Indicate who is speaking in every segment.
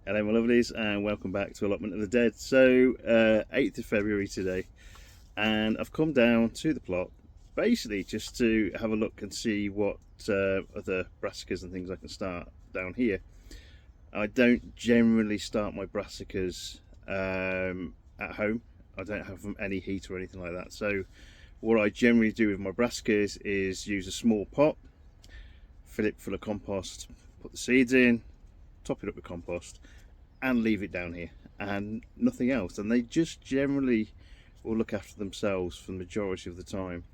Speaker 1: Hello my lovelies and welcome back to Allotment of the Dead. So 8th of February today, and I've come down to the plot basically just to have a look and see what other brassicas and things I can start down here. I don't generally start my brassicas at home. I don't have any heat or anything like that, so what I generally do with my brassicas is use a small pot, fill it full of compost, put the seeds in, top it up with compost and leave it down here and nothing else, and they just generally will look after themselves for the majority of the time,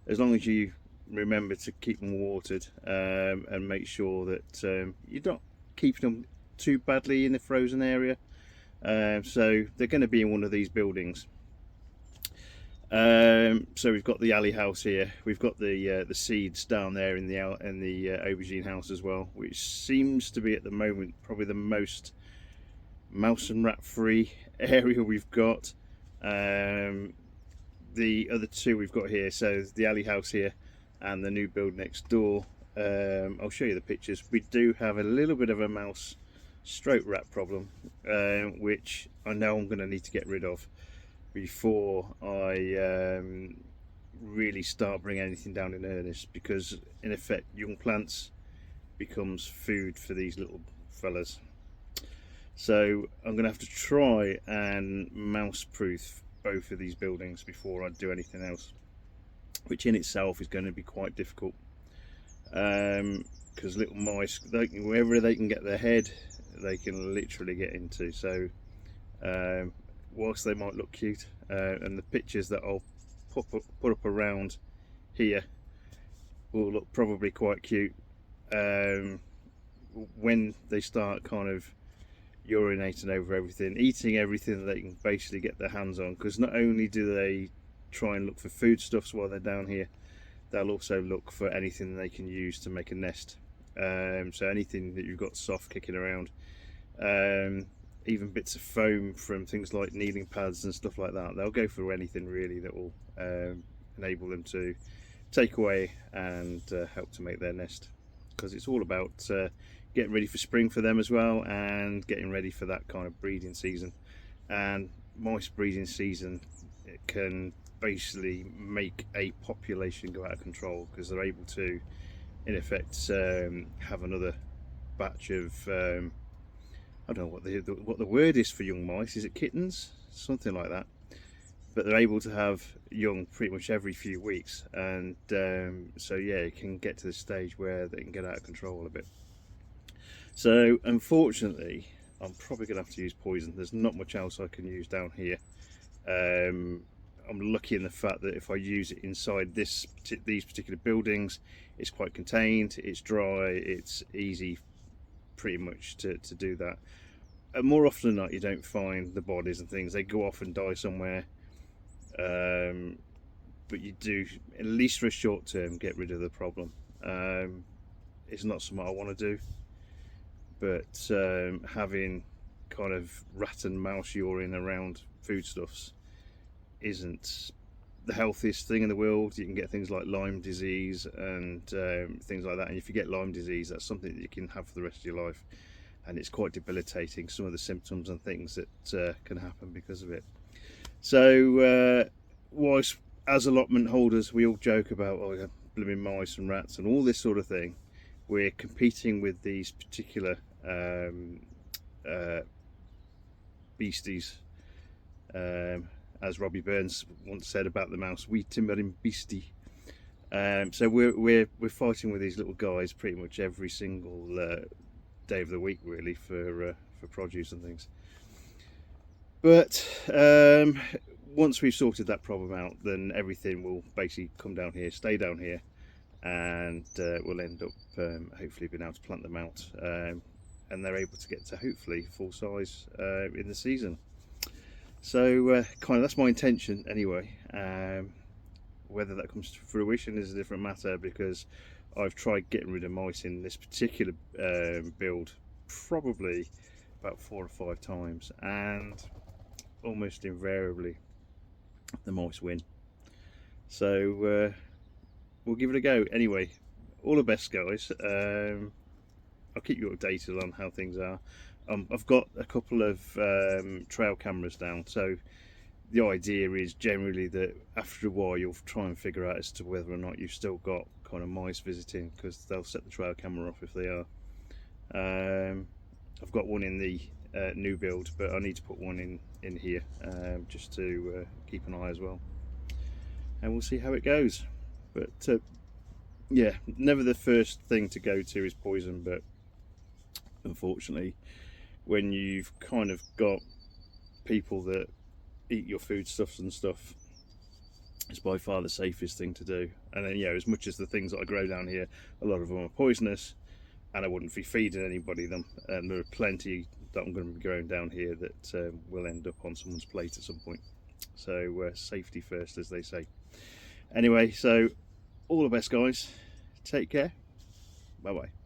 Speaker 1: as long as you remember to keep them watered and make sure that you're not keeping them too badly in the frozen area. So they're going to be in one of these buildings. So we've got the alley house here. We've got the seeds down there in the aubergine house as well, which seems to be at the moment probably the most mouse and rat free area we've got. The other two we've got here, so the alley house here and the new build next door. I'll show you the pictures. We do have a little bit of a mouse stroke rat problem, which I know I'm going to need to get rid of before I really start bringing anything down in earnest, because in effect young plants becomes food for these little fellas. So I'm going to have to try and mouse proof both of these buildings before I do anything else, which in itself is going to be quite difficult, because little mice, wherever they can get their head, they can literally get into. So whilst they might look cute, and the pictures that I'll put up around here will look probably quite cute, when they start kind of urinating over everything, eating everything that they can basically get their hands on, because not only do they try and look for foodstuffs while they're down here, they'll also look for anything they can use to make a nest. So anything that you've got soft kicking around, even bits of foam from things like kneeling pads and stuff like that, they'll go for anything really that will enable them to take away and help to make their nest, because it's all about getting ready for spring for them as well, and getting ready for that kind of breeding season. And mice breeding season, it can basically make a population go out of control, because they're able to in effect have another batch of I don't know what the word is for young mice. Is it kittens? Something like that. But they're able to have young pretty much every few weeks, and so yeah, it can get to the stage where they can get out of control a bit. So unfortunately, I'm probably going to have to use poison. There's not much else I can use down here. I'm lucky in the fact that if I use it inside these particular buildings, it's quite contained, it's dry, it's easy pretty much to do that. And more often than not, you don't find the bodies and things. They go off and die somewhere. But you do, at least for a short term, get rid of the problem. It's not something I want to do, but having kind of rat and mouse urine around foodstuffs isn't the healthiest thing in the world. You can get things like Lyme disease and things like that, and if you get Lyme disease, that's something that you can have for the rest of your life, and it's quite debilitating, some of the symptoms and things that can happen because of it. So whilst as allotment holders we all joke about, oh yeah, blooming mice and rats and all this sort of thing, we're competing with these particular beasties, as Robbie Burns once said about the mouse, we timbering beastie. So we're fighting with these little guys pretty much every single day of the week, really, for produce and things. But once we've sorted that problem out, then everything will basically come down here, stay down here, and we'll end up hopefully being able to plant them out, and they're able to get to hopefully full size in the season. So kind of that's my intention anyway. Whether that comes to fruition is a different matter, because I've tried getting rid of mice in this particular build probably about 4 or 5 times, and almost invariably the mice win. So we'll give it a go anyway. All the best, guys. I'll keep you updated on how things are. I've got a couple of trail cameras down, so the idea is generally that after a while you'll try and figure out as to whether or not you've still got kind of mice visiting, because they'll set the trail camera off if they are. I've got one in the new build, but I need to put one in here just to keep an eye as well, and we'll see how it goes. But yeah, never the first thing to go to is poison, but unfortunately when you've kind of got people that eat your foodstuffs and stuff, it's by far the safest thing to do. And then, as much as the things that I grow down here, a lot of them are poisonous, and I wouldn't be feeding anybody them, and there are plenty that I'm going to be growing down here that will end up on someone's plate at some point. So safety first, as they say. Anyway, so all the best, guys. Take care. Bye bye.